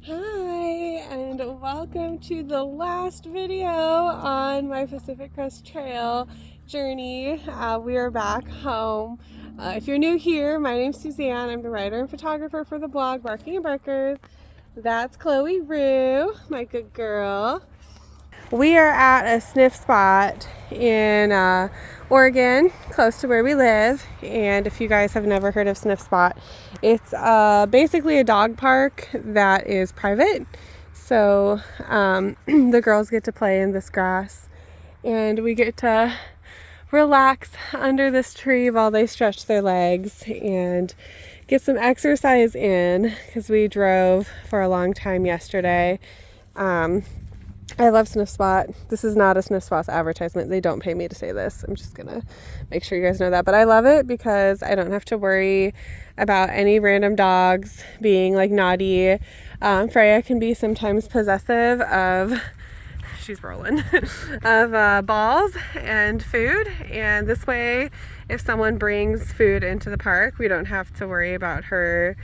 Hi, and welcome to the last video on my Pacific Crest Trail journey. We are back home. If you're new here, my name's Suzanne. I'm the writer and photographer for the blog Barking and Barkers. That's Chloe Rue, my good girl. We are at a Sniffspot in Oregon, close to where we live. And if you guys have never heard of Sniffspot, it's basically a dog park that is private. So the girls get to play in this grass, and we get to relax under this tree while they stretch their legs and get some exercise in, because we drove for a long time yesterday. I love Sniffspot. This is not a Sniffspot advertisement. They don't pay me to say this. I'm just gonna make sure you guys know that. But I love it because I don't have to worry about any random dogs being like naughty. Freya can be sometimes possessive of, she's rolling, of balls and food. And this way, if someone brings food into the park, we don't have to worry about her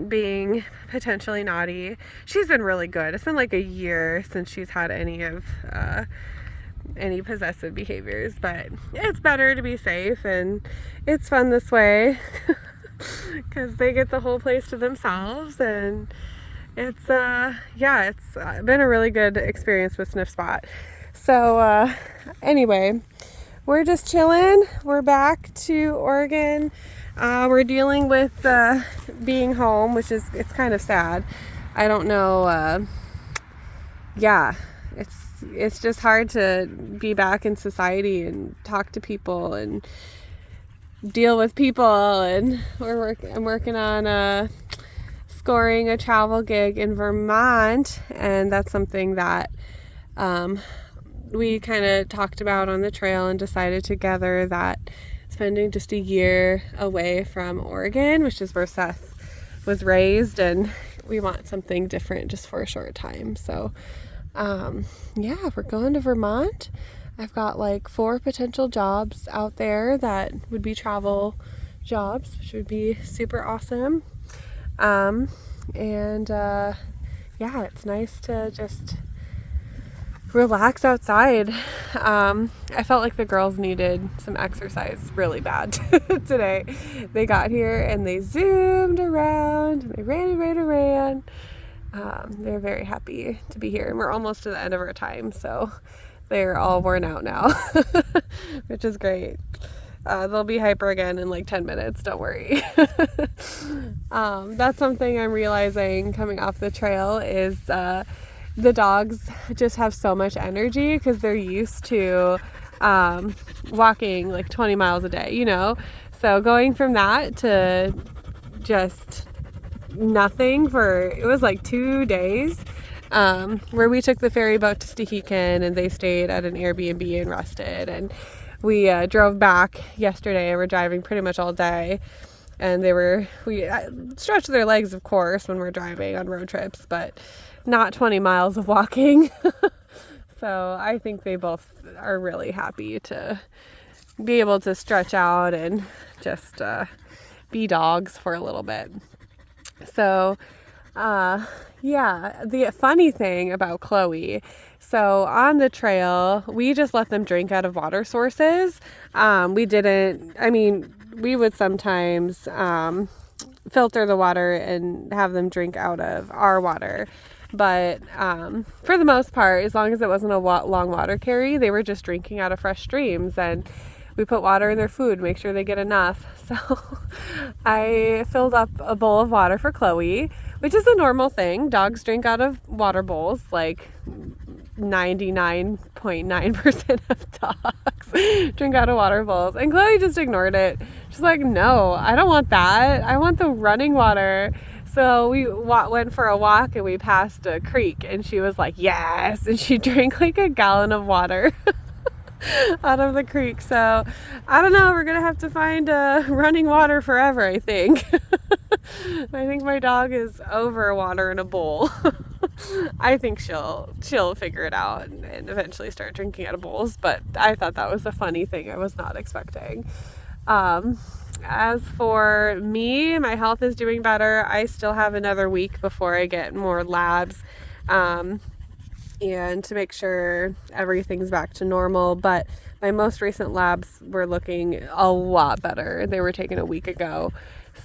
being potentially naughty. She's been really good. It's been like a year since she's had any possessive behaviors, but it's better to be safe, and it's fun this way because they get the whole place to themselves. And it's it's been a really good experience with Sniffspot. So anyway, we're just chilling. We're back to Oregon. We're dealing with being home, which is, it's kind of sad. I don't know. It's just hard to be back in society and talk to people and deal with people. And I'm working on scoring a travel gig in Vermont, and that's something that we kind of talked about on the trail and decided together that spending just a year away from Oregon, which is where Seth was raised, and we want something different just for a short time. So we're going to Vermont. I've got like 4 potential jobs out there that would be travel jobs, which would be super awesome. It's nice to just relax outside. I felt like the girls needed some exercise really bad today. They got here and they zoomed around and they ran. They're very happy to be here, and we're almost to the end of our time, so they're all worn out now, which is great. They'll be hyper again in like 10 minutes, don't worry. That's something I'm realizing coming off the trail is the dogs just have so much energy because they're used to walking like 20 miles a day, you know? So going from that to just nothing for, it was like 2 days, where we took the ferry boat to Stehekin and they stayed at an Airbnb and rested. And we drove back yesterday, and we're driving pretty much all day. And we stretch their legs, of course, when we're driving on road trips, but not 20 miles of walking. So I think they both are really happy to be able to stretch out and just be dogs for a little bit. So the funny thing about Chloe, so on the trail, we just let them drink out of water sources. We would sometimes filter the water and have them drink out of our water. But for the most part, as long as it wasn't a long water carry, they were just drinking out of fresh streams. And we put water in their food, make sure they get enough. So I filled up a bowl of water for Chloe, which is a normal thing. Dogs drink out of water bowls, like 99.9% of dogs drink out of water bowls. And Chloe just ignored it. She's like, no, I don't want that. I want the running water. So we went for a walk and we passed a creek, and she was like, yes. And she drank like a gallon of water out of the creek. So I don't know, we're gonna have to find running water forever, I think. I think my dog is over water in a bowl. I think she'll figure it out and eventually start drinking out of bowls, but I thought that was a funny thing I was not expecting. as for me, my health is doing better. I still have another week before I get more labs, and to make sure everything's back to normal. But my most recent labs were looking a lot better. They were taken a week ago.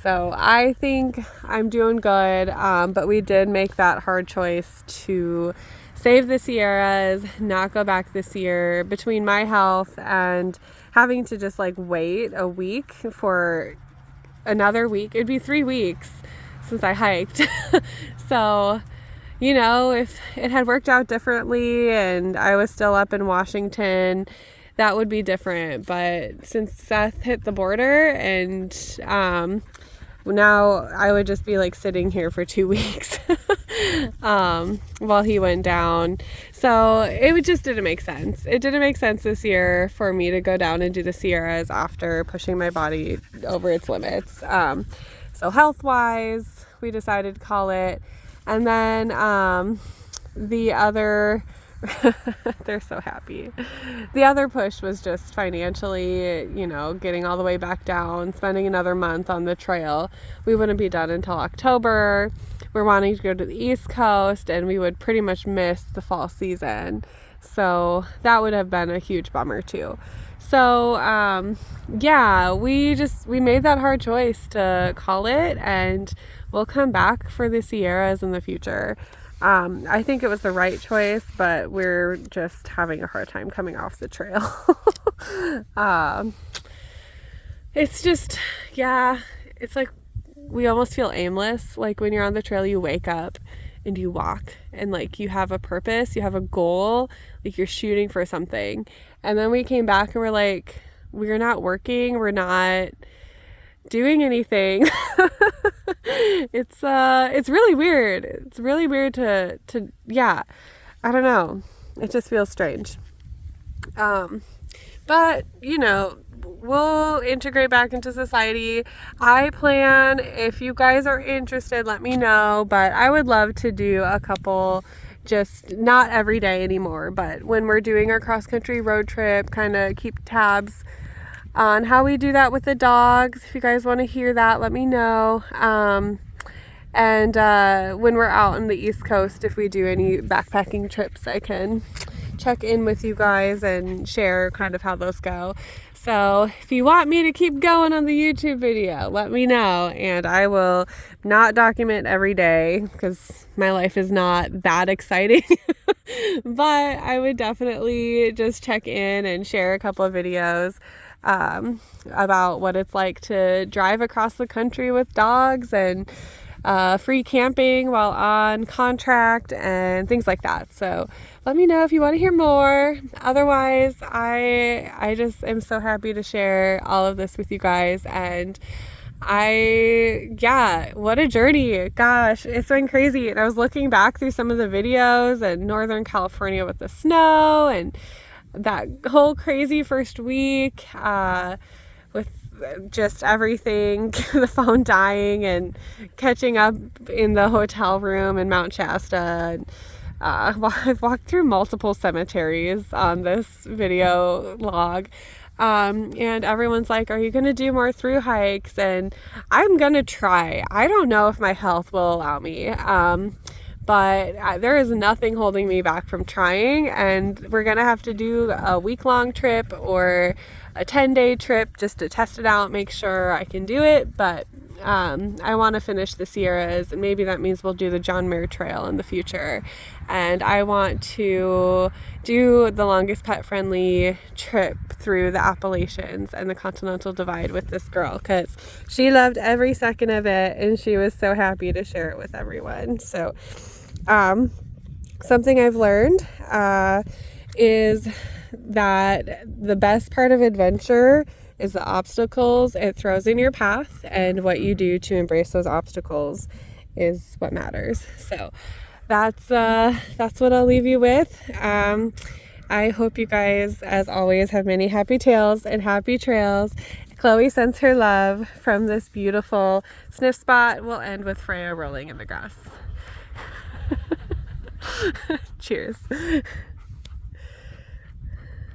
So I think I'm doing good, but we did make that hard choice to save the Sierras, not go back this year. Between my health and having to just like wait a week for another week, it'd be 3 weeks since I hiked. So, you know, if it had worked out differently and I was still up in Washington, that would be different. But since Seth hit the border, and now I would just be like sitting here for 2 weeks while he went down. So it just didn't make sense. It didn't make sense this year for me to go down and do the Sierras after pushing my body over its limits. So health-wise, we decided to call it. And then the other they're so happy. The other push was just financially, you know, getting all the way back down, spending another month on the trail. We wouldn't be done until October. We're wanting to go to the East Coast, and we would pretty much miss the fall season. So that would have been a huge bummer too. So yeah, we made that hard choice to call it, and we'll come back for the Sierras in the future. I think it was the right choice, but we're just having a hard time coming off the trail. It's just, yeah, it's like we almost feel aimless. Like when you're on the trail, you wake up and you walk, and like you have a purpose, you have a goal, like you're shooting for something. And then we came back and we're like, we're not working, we're not doing anything. It's really weird. It's really weird to yeah, I don't know. It just feels strange. But you know, we'll integrate back into society. I plan, if you guys are interested, let me know, but I would love to do a couple, just not every day anymore, but when we're doing our cross-country road trip, kind of keep tabs on how we do that with the dogs. If you guys want to hear that, let me know. And when we're out on the East Coast, if we do any backpacking trips, I can check in with you guys and share kind of how those go. So if you want me to keep going on the YouTube video, let me know, and I will not document every day because my life is not that exciting. But I would definitely just check in and share a couple of videos about what it's like to drive across the country with dogs, and free camping while on contract and things like that. So let me know if you want to hear more. Otherwise, I just am so happy to share all of this with you guys. And yeah, what a journey. Gosh, it's been crazy. And I was looking back through some of the videos in Northern California with the snow, and that whole crazy first week with just everything, the phone dying and catching up in the hotel room in Mount Shasta. I've walked through multiple cemeteries on this video log. And everyone's like, are you going to do more thru hikes? And I'm going to try. I don't know if my health will allow me. But there is nothing holding me back from trying, and we're going to have to do a week-long trip or a 10-day trip just to test it out, make sure I can do it. But I want to finish the Sierras, and maybe that means we'll do the John Muir Trail in the future. And I want to do the longest pet-friendly trip through the Appalachians and the Continental Divide with this girl, because she loved every second of it, and she was so happy to share it with everyone. So something I've learned is that the best part of adventure is the obstacles it throws in your path, and what you do to embrace those obstacles is what matters. So that's what I'll leave you with. I hope you guys, as always, have many happy tales and happy trails. Chloe sends her love from this beautiful Sniffspot. We'll end with Freya rolling in the grass. Cheers.